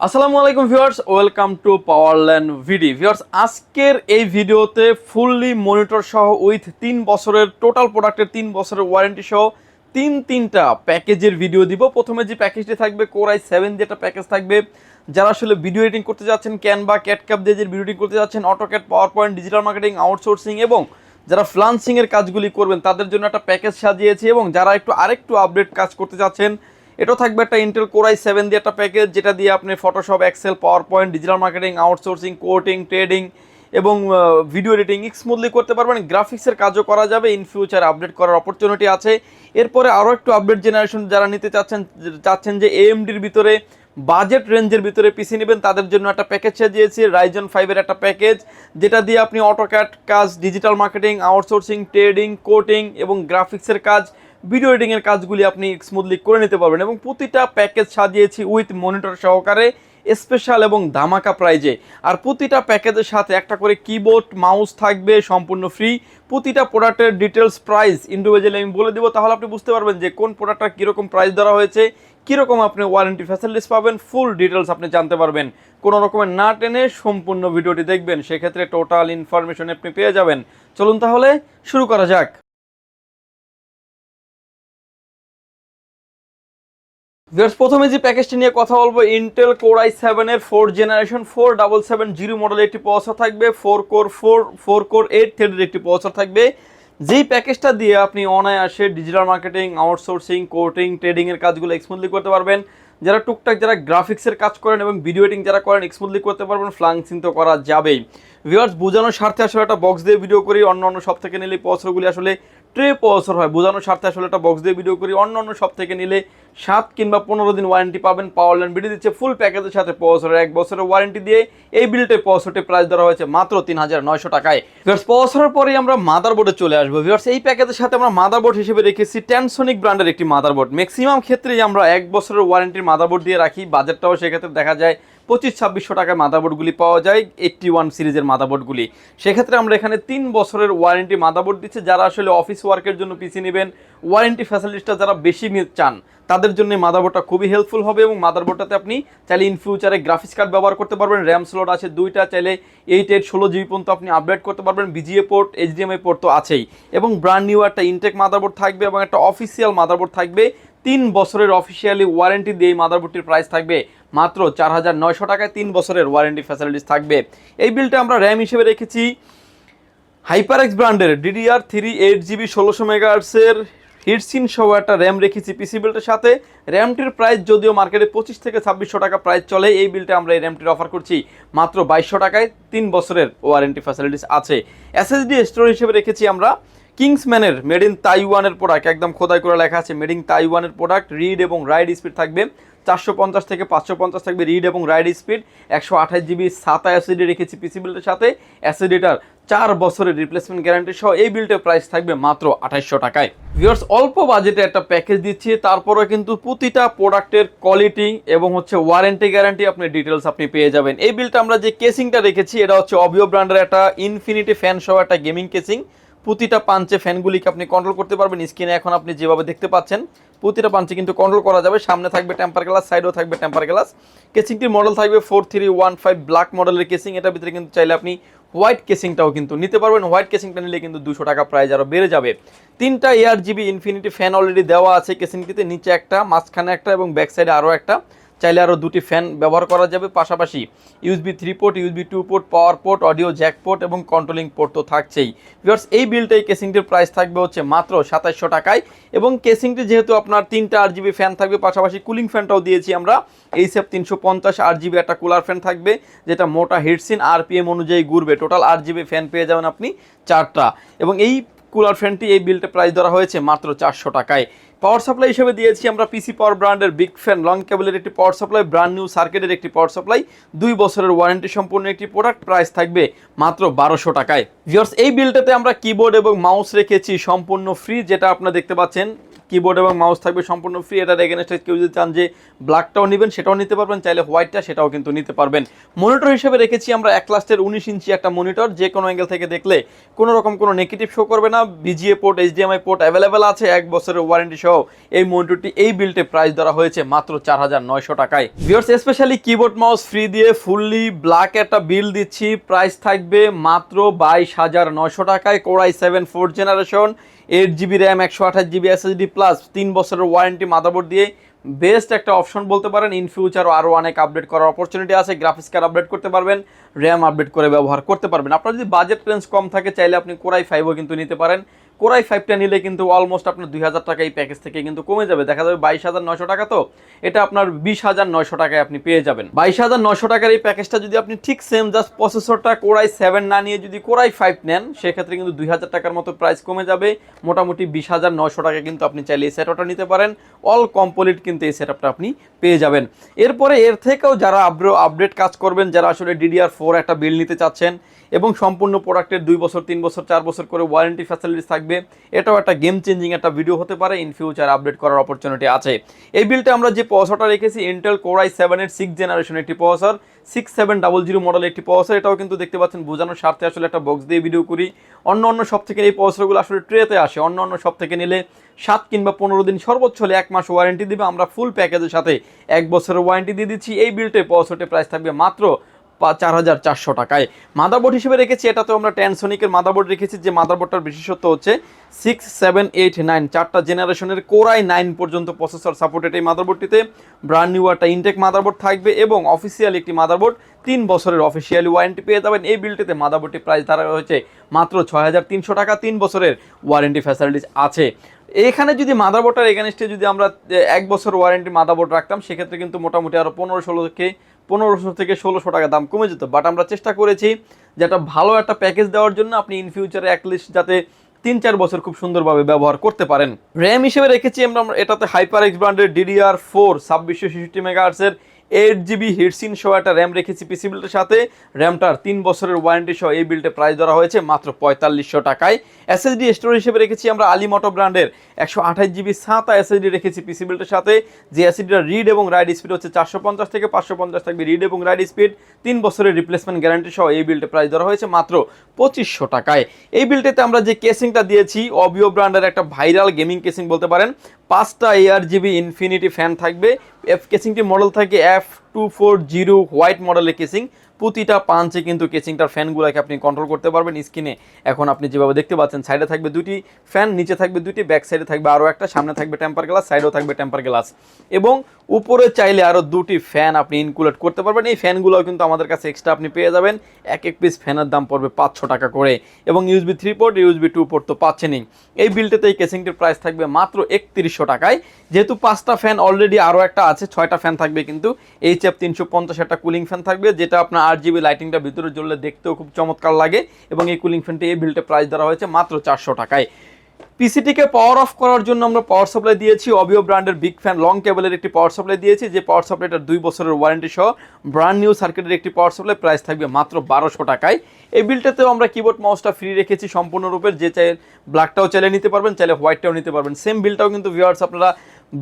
আসসালামু আলাইকুম viewers, welcome to Powerland ভিডি। ভিউয়ার্স, আজকের এই ভিডিওতে ফুললি মনিটর সহ উইথ 3 বছরের টোটাল প্রোডাক্টের 3 বছরের ওয়ারেন্টি সহ তিনটা প্যাকেজের ভিডিও দিব। প্রথমে যে প্যাকেজটি থাকবে কোর i7 যেটা প্যাকেজ থাকবে, যারা আসলে ভিডিও এডিটিং করতে যাচ্ছেন, ক্যানভা ক্যাটক্যাপ দিয়ে যে ভিডিও এডিটিং করতে যাচ্ছেন, AutoCAD, power point, digital marketing, outsourcing এবং যারা ফ্রিল্যান্সিংয়ের কাজগুলি করবেন তাদের জন্য একটা প্যাকেজ সাজিয়েছি। এবং যারা আরেকটু আপডেট কাজ করতে যাচ্ছেন, এটাও থাকবে একটা ইন্টেল কোর i7 দিয়ে একটা প্যাকেজ, যেটা দিয়ে আপনি Photoshop, Excel, power point, digital marketing, outsourcing, coding, trading এবং ভিডিও এডিটিং স্মুথলি করতে পারবেন। গ্রাফিক্সের কাজও করা যাবে, ইন ফিউচার আপডেট করার অপরচুনিটি আছে। এরপরে আরও একটু আপডেট জেনারেশন যারা নিতে চাচ্ছেন যে এএমডির ভিতরে বাজেট রেঞ্জের ভিতরে পিসি নেবেন, তাদের জন্য একটা প্যাকেজ সাজিয়েছি, রাইজন 5-এর একটা প্যাকেজ, যেটা দিয়ে আপনি অটোক্যাড কাজ, digital marketing, outsourcing, trading, coding এবং গ্রাফিক্সের কাজ, ভিডিও এডিটিংয়ের কাজগুলি আপনি স্মুথলি করে নিতে পারবেন। এবং প্রতিটা প্যাকেজ সাজিয়েছি উইথ মনিটর সহকারে, স্পেশাল এবং ধামাকা প্রাইজে। আর প্রতিটা প্যাকেজের সাথে একটা করে কিবোর্ড, মাউস থাকবে সম্পূর্ণ ফ্রি। প্রতিটা প্রোডাক্টের ডিটেলস, প্রাইস ইন্ডিভিজুয়ালি আমি বলে দেবো, তাহলে আপনি বুঝতে পারবেন যে কোন প্রোডাক্টটা কীরকম প্রাইস ধরা হয়েছে, কীরকম আপনি ওয়ারেন্টি ফ্যাসিলিটিস পাবেন, ফুল ডিটেলস আপনি জানতে পারবেন। কোনো রকমের না টেনে সম্পূর্ণ ভিডিওটি দেখবেন, সেক্ষেত্রে টোটাল ইনফরমেশন আপনি পেয়ে যাবেন। চলুন তাহলে শুরু করা যাক। প্রথমে যে প্যাকেজটি নিয়ে কথা বলবো, ইন্টেল কোর i7 এর 4th জেনারেশন 4770 মডেলের একটি প্রসেসর থাকবে, 4 কোর 8 থ্রেডের একটি প্রসেসর থাকবে। যেই প্যাকেজটা দিয়ে আপনি অনায়াসে ডিজিটাল মার্কেটিং, আউটসোর্সিং, কোডিং, ট্রেডিংয়ের কাজগুলো স্মুথলি করতে পারবেন। যারা টুকটাক যারা গ্রাফিক্সের কাজ করেন এবং ভিডিও এডিটিং যারা করেন স্মুথলি করতে পারবেন, ফ্রিল্যান্সিং তো করা যাবেই। ভিউয়ার্স, বোঝানোর স্বার্থে আসলে একটা বক্স দিয়ে ভিডিও করি, অন্য সব থেকে নিলে প্রসেসরগুলি আসলে ট্রে প্রসেসর হয়, বোঝানোর স্বার্থে আসলে একটা বক্স দিয়ে ভিডিও করি। অন্য সব থেকে নিলে 7 কিংবা 15 দিন ওয়ারেন্টি পাবেন। পাওয়ারল্যান্ড ভিডিও দিচ্ছে ফুল প্যাকেজের সাথে প্রসেসরের 1 বছরের ওয়ারেন্টি দিয়ে। এই বিল্ডে প্রসেসরটির প্রাইস ধরা হয়েছে মাত্র 3900 টাকায়। ভিউয়ার্স, প্রসেসরের পরেই আমরা মাদারবোর্ডে চলে আসবো। ভিউয়ার্স, এই প্যাকেজের সাথে আমরা মাদারবোর্ড হিসেবে রেখেছি ট্যানসনিক ব্র্যান্ডের একটি মাদারবোর্ড। ম্যাক্সিমাম ক্ষেত্রেই আমরা 1 বছরের ওয়ারেন্টির মাদারবোর্ড দিয়ে রাখি, বাজেটটাও সেক্ষেত্রে দেখা যায় 2500-2600 টাকায় মাদারবোর্ডগুলি পাওয়া যায়, 81 সিরিজের মাদারবোর্ডগুলি। সেক্ষেত্রে আমরা এখানে 3 বছরের ওয়ারেন্টি মাদারবোর্ড দিচ্ছি। যারা আসলে অফিস ওয়ার্কের জন্য পিসি নেবেন, ওয়ারেন্টি ফ্যাসিলিটিসটা যারা বেশি চান, তাদের জন্য মাদারবোর্ডটা খুবই হেল্পফুল হবে। এবং মাদারবোর্ডটাতে আপনি চাইলে ইন ফিউচারে গ্রাফিক্স কার্ড ব্যবহার করতে পারবেন, র্যাম স্লট আছে 2টা, চাইলে 8 16 জিবি পর্যন্ত আপনি আপডেট করতে পারবেন, বিজিএ পোর্ট, এইচডিএমআই পোর্ট তো আছেই। এবং ব্র্যান্ড নিউ একটা ইনটেক মাদারবোর্ড থাকবে এবং একটা অফিসিয়াল মাদারবোর্ড থাকবে। 3 বছরের অফিসিয়ালি ওয়ারেন্টি দিয়ে এই মাদারবোর্ডটির প্রাইস থাকবে মাত্র 4900 টাকায়। 3 বছরের ওয়ারেন্টি ফ্যাসিলিটিস থাকবে। এই বিলটা আমরা র্যাম হিসেবে রেখেছি হাইপারএক্স ব্র্যান্ডের DDR3 8GB 1600 মেগাহার্টজের হিটসিন সহ একটা র্যাম রেখেছি পিসি বিল্টের সাথে। র্যামটির প্রাইস যদিও মার্কেটে 25 থেকে 2600 টাকা প্রাইস চলে, এই বিলটা আমরা এই র্যামটির অফার করছি মাত্র 2200 টাকায়। 3 বছরের ওয়ারেন্টি ফ্যাসিলিটিস আছে। SSD স্টোরেজ হিসেবে রেখেছি আমরা কিংসম্যানের মেড ইন তাইওয়ানের প্রোডাক্ট, একদম খোদাই করে লেখা আছে মেড ইন তাইওয়ানের প্রোডাক্ট। রিড এবং রাইড স্পিড থাকবে 450 থেকে 550 থাকবে রিড এবং ride speed. 128GB SATA SSD রেখেছি পিসি বিল্টের সাথে। SSDটার 4 বছরের রিপ্লেসমেন্ট গ্যারান্টি সহ এই বিল্টের প্রাইস থাকবে মাত্র 2800 টাকায়। ভিউয়ার্স, অল্প বাজেটে একটা প্যাকেজ দিচ্ছি, তারপরে কিন্তু প্রতিটা প্রোডাক্টের কোয়ালিটি এবং ওয়ারেন্টি গ্যারান্টি আপনি ডিটেলস আপনি পেয়ে যাবেন। এই বিলটা আমরা যে কেসিংটা রেখেছি, এটা হচ্ছে অবিও ব্র্যান্ডের একটা ইনফিনিটি ফ্যান সহ একটা গেমিং কেসিং। প্রতিটা পাঞ্চে ফ্যানগুলিকে আপনি কন্ট্রোল করতে পারবেন। স্ক্রিনে এখন আপনি যেভাবে দেখতে পাচ্ছেন প্রতিটা পাঞ্চে কিন্তু কন্ট্রোল করা যাবে। সামনে থাকবে টেম্পার গ্লাস, সাইডেও থাকবে টেম্পার গ্লাস। কেসিংটির মডেল থাকবে 4315 ব্ল্যাক মডেলের কেসিং। এটার ভিতরে কিন্তু চাইলে আপনি হোয়াইট কেসিংটাও কিন্তু নিতে পারবেন। হোয়াইট কেসিংটা নিলে কিন্তু 200 টাকা প্রাইস আরও বেড়ে যাবে। 3টা ARGB ইনফিনিটি ফ্যান অলরেডি দেওয়া আছে কেসিংটিতে, নিচে একটা, মাঝখানে একটা এবং ব্যাক সাইডে আরও একটা। চাইলে আরও 2টি ফ্যান ব্যবহার করা যাবে। পাশাপাশি USB 3 পোর্ট, USB 2 পোর্ট, পাওয়ার পোর্ট, অডিও জ্যাক পোর্ট এবং কন্ট্রোলিং পোর্ট তো থাকছেই। ভিউয়ার্স, এই বিলটাই কেসিংটির প্রাইস থাকবে মাত্র 2700 টাকায়। এবং কেসিংটি যেহেতু আপনার 3টা RGB ফ্যান থাকবে, পাশাপাশি কুলিং ফ্যানটাও দিয়েছি আমরা। HF 350 RGB একটা কুলার ফ্যান থাকবে, যেটা মোটা হিটসিন RPM অনুযায়ী ঘুরবে। টোটাল RGB ফ্যান পেয়ে যাবেন আপনি 4টা। এবং এই কুলার ফ্যানটি এই বিলটা প্রাইস ধরা হয়েছে মাত্র 400 টাকায়। পাওয়ার সাপ্লাই হিসেবে দিয়েছি আমরা পিসি পাওয়ার ব্র্যান্ডের বিগ ফ্যান লং কেবলের একটি পাওয়ার সাপ্লাই, ব্র্যান্ড নিউ সার্কিটের একটি পাওয়ার সাপ্লাই, 2 বছরের ওয়ারেন্টি সম্পূর্ণ একটি প্রোডাক্ট। প্রাইস থাকবে মাত্র 1200 টাকায়। ভিউয়ার্স, এই বিলটাতে আমরা কিবোর্ড এবং মাউস রেখেছি সম্পূর্ণ ফ্রি, যেটা আপনারা দেখতে পাচ্ছেন কিবোর্ড এবং মাউস থাকবে সম্পূর্ণ ফ্রি। এটার এগেনস্টে কেউ যদি চান যে ব্ল্যাকটাও নেবেন সেটাও নিতে পারবেন, চাইলে হোয়াইটটা সেটাও কিন্তু নিতে পারবেন। মনিটর হিসেবে রেখেছি আমরা অ্যাক্লাস্টের 19 ইঞ্চি একটা মনিটর, যে কোনো অ্যাঙ্গেল থেকে দেখলে কোনো রকম কোনো নেগেটিভ শো করবে না। VGA port, HDMI port available আছে, 1 বছরের ওয়ারেন্টি সহ এই মনিটরটি এই বিল্টে প্রাইস ধরা হয়েছে মাত্র 4900 টাকায়। Viewers, specially keyboard mouse free দিয়ে ফুললি ব্ল্যাক একটা বিল দিচ্ছি, প্রাইস থাকবে মাত্র 22900 টাকায়। Core i7 4th generation, 8GB RAM, 128GB SSD plus 3 বছরের ওয়ারেন্টি মাদারবোর্ড দিয়ে বেস্ট একটা অপশন বলতে পারেন। ইন ফিউচার আরও অনেক আপডেট করার অপরচুনিটি আছে, গ্রাফিক্স কার্ড আপডেট করতে পারবেন, র্যাম আপডেট করে ব্যবহার করতে পারবেন। আপনার যদি বাজেট রেঞ্জ কম থাকে চাইলে আপনি কোর i5ও কিন্তু নিতে পারেন। কোর i5টা নিলে কিন্তু অলমোস্ট আপনার 2000 টাকা এই প্যাকেজ থেকে কিন্তু কমে যাবে, দেখা যাবে 22900 টাকা, তো এটা আপনার 20900 টাকায় আপনি পেয়ে যাবেন। 22900 টাকার এই প্যাকেজটা যদি আপনি ঠিক সেম জাস্ট প্রসেসরটা কোর i7 না নিয়ে যদি কোর i5 নেন সেক্ষেত্রে কিন্তু 2000 টাকার মতো প্রাইস কমে যাবে, মোটামুটি 20900 টাকা কিন্তু আপনি চাইলে এই সেটআপটা নিতে পারেন। অল কমপ্লিট কিন্তু এই সেটআপটা আপনি পেয়ে যাবেন। এরপরে এর থেকেও যারা আপডেট কাজ করবেন, যারা আসলে DDR4 একটা বিল নিতে চাচ্ছেন এবং সম্পূর্ণ প্রোডাক্টের 2 বছর 3 বছর 4 বছর করে ওয়ারেন্টি ফ্যাসিলিটিস থাকবে, এটাও একটা গেম চেঞ্জিং একটা ভিডিও হতে পারে, ইন ফিউচার আপডেট করার অপরচুনিটি আছে। এই বিলটা আমরা যে প্রসেসরটা রেখেছি ইন্টেল কোর i7 এর 6th জেনারেশন একটি প্রসেসর, 6700 মডেল একটি প্রসেসর। এটাও কিন্তু দেখতে পাচ্ছেন বোঝানোর স্বার্থে আসলে একটা বক্স দিয়ে ভিডিও করি। অন্য সব থেকে এই প্রসেসরগুলো আসলে ট্রেতে আসে, অন্য সব থেকে নিলে 7 কিংবা 15 দিন, সর্বোচ্চ হলে 1 মাস ওয়ারেন্টি দিবে, আমরা ফুল প্যাকেজের সাথে 1 বছরের ওয়ারেন্টি দিয়ে দিচ্ছি। এই বিলটে প্রসেসরটির প্রাইস থাকবে মাত্র 4400 টাকায়। মাদারবোর্ড হিসেবে রেখেছি, এটাতে আমরা ট্যানসনিকের মাদারবোর্ড রেখেছি, যে মাদারবোর্ডটার বিশেষত্ব হচ্ছে 6, 7, 8, 9 4টা জেনারেশনের কোর i9 পর্যন্ত প্রসেসর সাপোর্টেড এই মাদারবোর্ডটিতে। ব্র্যান্ড নিউ একটা ইনটেক মাদারবোর্ড থাকবে এবং অফিসিয়াল একটি মাদারবোর্ড, 3 বছরের অফিসিয়ালি ওয়ারেন্টি পেয়ে যাবেন। এই বিলটিতে মাদারবোর্ডটির প্রাইস ধরা হয়েছে মাত্র 6300 টাকা, 3 বছরের ওয়ারেন্টি ফ্যাসিলিটিস আছে। এখানে যদি মাদারবোর্ডটার এগেনস্টে যদি আমরা 1 বছর ওয়ারেন্টি মাদারবোর্ড রাখতাম সেক্ষেত্রে কিন্তু মোটামুটি আরও 1500 থেকে 1600 টাকা দাম কমে যেত, বাট আমরা চেষ্টা করেছি যে একটা ভালো একটা প্যাকেজ দেওয়ার জন্য, আপনি ইন ফিউচারে অ্যাটলিস্ট যাতে 3-4 বছর খুব সুন্দরভাবে ব্যবহার করতে পারেন। র্যাম হিসেবে রেখেছি আমরা এটাতে HyperX ব্র্যান্ডের DDR4 2666 মেগাহার্টজের 8GB হিটসিন সহ একটা র্যাম রেখেছি পিসি বিল্টের সাথে। র্যামটার 3 বছরের ওয়ারেন্টি সহ এই বিল্টে প্রাইস ধরা হয়েছে মাত্র 4500 টাকায়। এসএসডি স্টোরেজ হিসেবে রেখেছি আমরা আলিমটো ব্র্যান্ডের 128GB SATA এসএসডি রেখেছি পিসি বিল্টের সাথে, যে এসএসডির রিড এবং রাইট স্পিড হচ্ছে 450 থেকে 550 থাকবে রিড এবং রাইট স্পিড, 3 বছরের রিপ্লেসমেন্ট গ্যারান্টি সহ এই বিল্টে প্রাইস ধরা হয়েছে মাত্র 2500 টাকায়। এই বিল্টেতে আমরা যে কেসিংটা দিয়েছি অবিও ব্র্যান্ডের একটা ভাইরাল গেমিং কেসিং বলতে পারেন, 5টা ARGB ইনফিনিটি ফ্যান থাকবে। কেসিংটি মডেল থাকে F240 হোয়াইট মডেলের কেসিং, প্রতিটা পাঞ্চে কিন্তু কেসিংটার ফ্যানগুলোকে আপনি কন্ট্রোল করতে পারবেন স্ক্রিনে। এখন আপনি যেভাবে দেখতে পাচ্ছেন সাইডে থাকবে 2টি ফ্যান, নিচে থাকবে 2টি, ব্যাক সাইডে থাকবে আরও একটা, সামনে থাকবে টেম্পার গ্লাস, সাইডেও থাকবে টেম্পার গ্লাস এবং উপরে চাইলে আরও 2টি ফ্যান আপনি ইনক্লুড করতে পারবেন। এই ফ্যানগুলোও কিন্তু আমাদের কাছে এক্সট্রা আপনি পেয়ে যাবেন, এক পিস ফ্যানের দাম পড়বে 500 টাকা করে এবং USB 3 পোর্ট USB 2 পোর্ট তো পাচ্ছেনই। এই বিলটাতে এই কেসিংটির প্রাইস থাকবে মাত্র 3100 টাকায়। যেহেতু 5টা ফ্যান অলরেডি আরও একটা আছে, 6টা ফ্যান থাকবে, কিন্তু HF 350 একটা কুলিং ফ্যান থাকবে, যেটা আপনার RGB লাইটিংটা ভিতরে জ্বললে দেখতেও খুব চমৎকার লাগে এবং এই কুলিং ফ্যানটি এই বিলটে প্রাইস ধরা হয়েছে মাত্র 400 টাকায়। পিসিটিকে পাওয়ার অফ করার জন্য আমরা পাওয়ার সাপ্লাই দিয়েছি অবিও ব্র্যান্ডের বিগ ফ্যান লং কেবলের একটি পাওয়ার সাপ্লাই দিয়েছি, যে পাওয়ার সাপ্লাইটার 2 বছরের ওয়ারেন্টি সহ ব্র্যান্ড নিউ সার্কিটের একটি পাওয়ার সাপ্লাই, প্রাইস থাকবে মাত্র 1200 টাকায়। এই বিলটাতেও আমরা কিবোর্ড মাউসটা ফ্রি রেখেছি সম্পূর্ণরূপে, যে চাই ব্ল্যাকটাও চাইলে নিতে পারবেন, চাইলে হোয়াইটটাও নিতে পারবেন। সেম বিলটাও কিন্তু ভিউয়ার্স আপনারা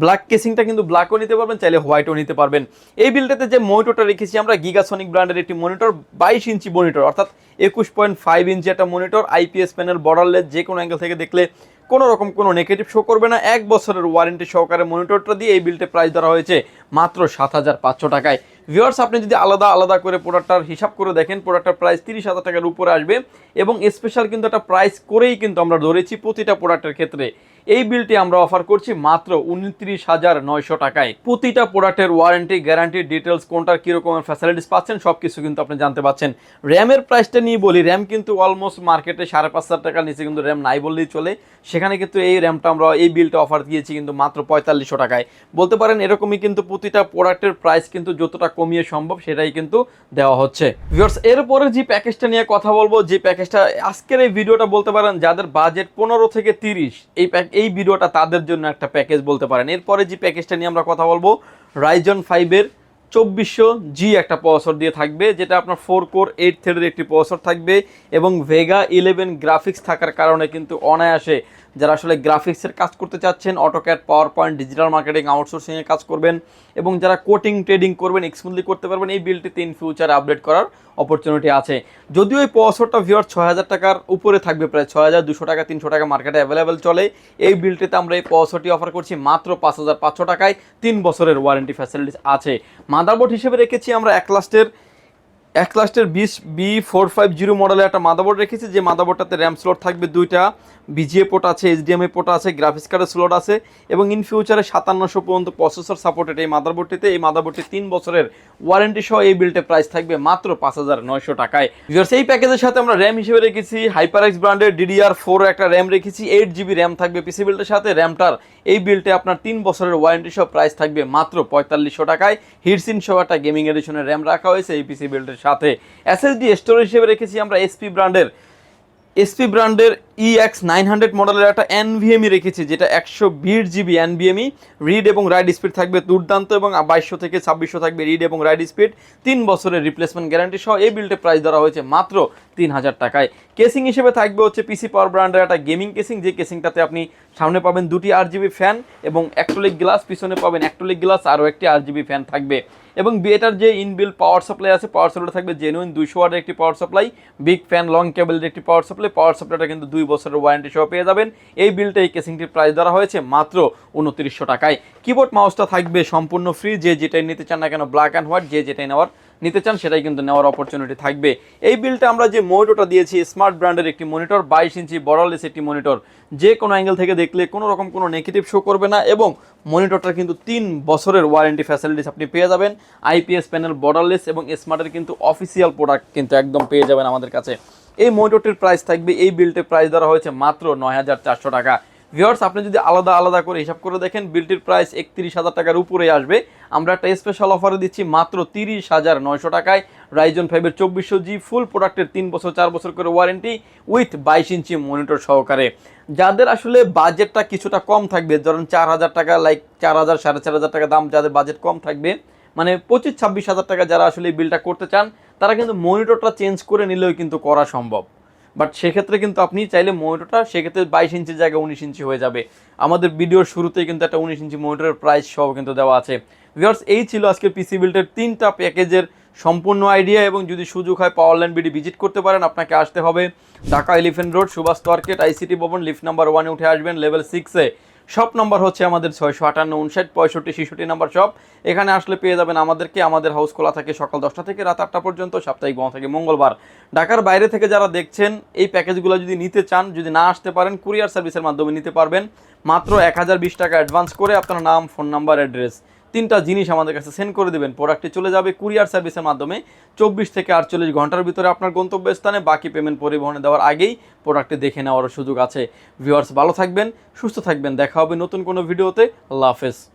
ব্ল্যাক কেসিংটা কিন্তু ব্ল্যাকও নিতে পারবেন, চাইলে হোয়াইটও নিতে পারবেন। এই বিলটাতে যে মনিটরটা রেখেছি আমরা গিগাসনিক ব্র্যান্ডের একটি মনিটর, 22 ইঞ্চি মনিটর, অর্থাৎ 21.5 ইঞ্চি একটা মনিটর, IPS প্যানেল, বর্ডারলেস, যে কোনো অ্যাঙ্গেল থেকে দেখলে কোনো রকম কোনো নেগেটিভ শো করবে না। 1 বছরের ওয়ারেন্টি সহকারে মনিটরটা দিয়ে এই বিলটে প্রাইস ধরা হয়েছে মাত্র 7500 টাকায়। ভিউয়ার্স, আপনি যদি আলাদা আলাদা করে প্রোডাক্টটার হিসাব করে দেখেন, প্রোডাক্টটার প্রাইস 30,000 টাকার উপরে আসবে এবং স্পেশাল কিন্তু একটা প্রাইস করেই কিন্তু আমরা ধরেছি প্রতিটা প্রোডাক্টের ক্ষেত্রে। এই বিলটি আমরা অফার করছি মাত্র 29,900 টাকায়। প্রতিটা প্রোডাক্টের ওয়ারেন্টি গ্যারান্টি ডিটেলস, কোনটার কীরকমের ফ্যাসিলিটিস পাচ্ছেন সব কিছু কিন্তু আপনি জানতে পাচ্ছেন। র্যামের প্রাইসটা নিয়ে বলি, র্যাম কিন্তু অলমোস্ট মার্কেটে 5,500 টাকার নিচে কিন্তু র্যাম নাই বললেই চলে, সেখানে কিন্তু এই র্যামটা আমরা এই বিলটা অফার দিয়েছি কিন্তু মাত্র 4500 টাকায়। বলতে পারেন এরকমই কিন্তু প্রতিটা প্রোডাক্টের প্রাইস কিন্তু যতটা কমিয়ে সম্ভব সেটাই কিন্তু দেওয়া হচ্ছে। ভিউয়ার্স, এরপরে যে প্যাকেজটা নিয়ে কথা বলবো, যে প্যাকেজটা আজকের এই ভিডিওটা বলতে পারেন যাদের বাজেট 15 থেকে 30, এই ভিডিওটা তাদের জন্য একটা প্যাকেজ বলতে পারেন। এরপরে যে প্যাকেজটা নিয়ে আমরা কথা বলবো, Ryzen 5-এর 2400G একটা প্রসেসর দিয়ে থাকবে, যেটা আপনার 4 কোর 8 থ্রেডের একটি প্রসেসর থাকবে এবং ভেগা 11 গ্রাফিক্স থাকার কারণে কিন্তু অনায়াসে যারা আসলে গ্রাফিক্সের কাজ করতে চাচ্ছেন, AutoCAD, power point, digital marketing, আউটসোর্সিংয়ে কাজ করবেন এবং যারা কোটিং ট্রেডিং করবেন, স্মুথলি করতে পারবেন, এই বিলটিতে ইন ফিউচারে আপডেট করার অপরচুনিটি আছে। যদিও এই প্রসেসরটা ভিউয়ার 6000 টাকার উপরে থাকবে, প্রায় 6200 টাকা 300 টাকা মার্কেটে অ্যাভেলেবেল চলে। এই বিলটিতে আমরা এই প্রসেসরটি অফার করছি মাত্র 5500 টাকায়, 3 বছরের ওয়ারেন্টি ফ্যাসিলিটিস আছে। মাদারবোর্ড হিসেবে রেখেছি আমরা একলাস্টের B450 মডেলের একটা মাদারবোর্ড রেখেছি, যে মাদারবোর্ডটাতে র্যাম স্লট থাকবে 2টা, বিজিএ পোর্ট আছে, HDMI পোর্ট আছে, গ্রাফিক্স কার্ডের স্লট আছে এবং ইন ফিউচারে 5700 পর্যন্ত প্রসেসর সাপোর্টেড এই মাদারবোর্ডটিতে। এই মাদারবোর্ডটি 3 বছরের ওয়ারেন্টি সহ এই বিলটে প্রাইস থাকবে মাত্র 5900 টাকায়। ভিউয়ার্স, এই প্যাকেজের সাথে আমরা র্যাম হিসেবে রেখেছি HyperX ব্র্যান্ডের DDR4 একটা র্যাম রেখেছি, 8GB র্যাম থাকবে পিসি বিল্টের সাথে। র্যামটার এই বিলটে আপনার 3 বছরের ওয়ারেন্টি সহ প্রাইস থাকবে মাত্র 4500 টাকায়। হিটসিন সহ একটা গেমিং এডিশনের র্যাম রাখা হয়েছে এই পিসি বিল্টের সাথে। SSD স্টোরেজ হিসেবে রেখেছি আমরা SP ব্র্যান্ডের EX900 মডেলের একটা NVMe রেখেছি, যেটা 120GB NVMe, রিড এবং রাইট স্পিড থাকবে দুর্দান্ত এবং 2200 থেকে 2600 থাকবে রিড এবং রাইট স্পিড, 3 বছরের রিপ্লেসমেন্ট গ্যারান্টি সহ এই বিল্টের প্রাইস ধরা হয়েছে মাত্র 3000 টাকায়। কেসিং হিসেবে থাকবে হচ্ছে পিসি পাওয়ার ব্র্যান্ডের একটা গেমিং কেসিং, যে কেসিংটাতে আপনি সামনে পাবেন 2টি RGB ফ্যান এবং অ্যাক্রিলিক গ্লাস, পিছনে পাবেন অ্যাক্রিলিক গ্লাস, আরও একটি RGB ফ্যান থাকবে এবং এটার যে ইনবিল পাওয়ার সাপ্লাই আছে, পাওয়ার সাপ্লাই থাকবে জেনুইন 200 ওয়াটের একটি power supply, big fan, long কেবলের একটি পাওয়ার সাপ্লাইটা কিন্তু 2 বছরের ওয়ারেন্টি সহ পেয়ে যাবেন। এই বিলটা এই কেসিংটির প্রাইস ধরা হয়েছে মাত্র 2900 টাকায়। কিবোর্ড মাউসটা থাকবে সম্পূর্ণ ফ্রি, যে যেটাই নিতে চান না কেন, ব্ল্যাক অ্যান্ড হোয়াইট, যে যেটাই নিতে চান সেটাই কিন্তু নেওয়ার অপরচুনিটি থাকবে। এই বিলটা আমরা যে মনিটরটা দিয়েছি, স্মার্ট ব্র্যান্ডের একটি মনিটর, 22 ইঞ্চি বর্ডারলেস একটি মনিটর, যে কোনো অ্যাঙ্গেল থেকে দেখলে কোনো রকম কোনো নেগেটিভ শো করবে না এবং মনিটরটা কিন্তু 3 বছরের ওয়ারেন্টি ফ্যাসিলিটিস আপনি পেয়ে যাবেন। IPS প্যানেল, বর্ডারলেস এবং স্মার্টের কিন্তু অফিসিয়াল প্রোডাক্ট কিন্তু একদম পেয়ে যাবেন আমাদের কাছে। এই মনিটরটির প্রাইস থাকবে, এই বিলটির প্রাইস ধরা হয়েছে মাত্র 9400 টাকা। ভিউয়ার্স, আপনি যদি আলাদা করে হিসাব করে দেখেন, বিলটির প্রাইস 31000 টাকার উপরে আসবে। আমরা একটা স্পেশাল অফারে দিচ্ছি মাত্র 30900 টাকায়, রাইজন 5 এর 2400G ফুল প্রোডাক্টের 3 বছর 4 বছর করে ওয়ারেন্টি উইথ 22 ইঞ্চি মনিটর সহকারে। যাদের আসলে বাজেটটা কিছুটা কম থাকবে, ধরেন 4000 টাকা, লাইক 4000 4500 টাকা দাম, যাদের বাজেট কম থাকবে, মানে 25-26 হাজার টাকা যারা আসলে এই বিলটা করতে চান, তারা কিন্তু মনিটরটা চেঞ্জ করে নিলেও কিন্তু করা সম্ভব। বাট সেক্ষেত্রে কিন্তু আপনি চাইলে মনিটরটা সেক্ষেত্রে 22 ইঞ্চির জায়গায় 19 ইঞ্চি হয়ে যাবে। আমাদের ভিডিওর শুরুতেই কিন্তু একটা 19 ইঞ্চি মনিটরের প্রাইস সহ কিন্তু দেওয়া আছে। ভিউয়ার্স, এই ছিল আজকে পিসি বিল্টের 3টা প্যাকেজের সম্পূর্ণ আইডিয়া এবং যদি সুযোগ হয় পাওয়ারল্যান্ড বিডি ভিজিট করতে পারেন। আপনাকে আসতে হবে Dhaka Elephant Road, Subhash market, ICT Bhaban, lift number 1-এ উঠে আসবেন, লেভেল 6-এ। শপ নাম্বার হচ্ছে আমাদের 658-59-65-66 নাম্বার শপ। এখানে আসলে পেয়ে যাবেন আমাদেরকে। আমাদের হাউস খোলা থাকে সকাল 10টা থেকে রাত 8টা পর্যন্ত, সাপ্তাহিক বন্ধ থাকে মঙ্গলবার। ঢাকার বাইরে থেকে যারা দেখছেন, এই প্যাকেজগুলো যদি নিতে চান, যদি না আসতে পারেন, কুরিয়ার সার্ভিসের মাধ্যমে নিতে পারবেন। মাত্র 1020 টাকা অ্যাডভান্স করে আপনার নাম, ফোন নাম্বার, অ্যাড্রেস 3টা জিনিস আমাদের কাছে সেন্ড করে দেবেন। প্রোডাক্টটি চলে যাবে কুরিয়ার সার্ভিসের মাধ্যমে 24 থেকে 48 ঘন্টার ভিতরে আপনার গন্তব্যস্থানে। বাকি পেমেন্ট পরিবহনে দেওয়ার আগেই প্রোডাক্টটি দেখে নেওয়ারও সুযোগ আছে। ভিউয়ার্স, ভালো থাকবেন, সুস্থ থাকবেন, দেখা হবে নতুন কোনো ভিডিওতে। আল্লাহ হাফেজ।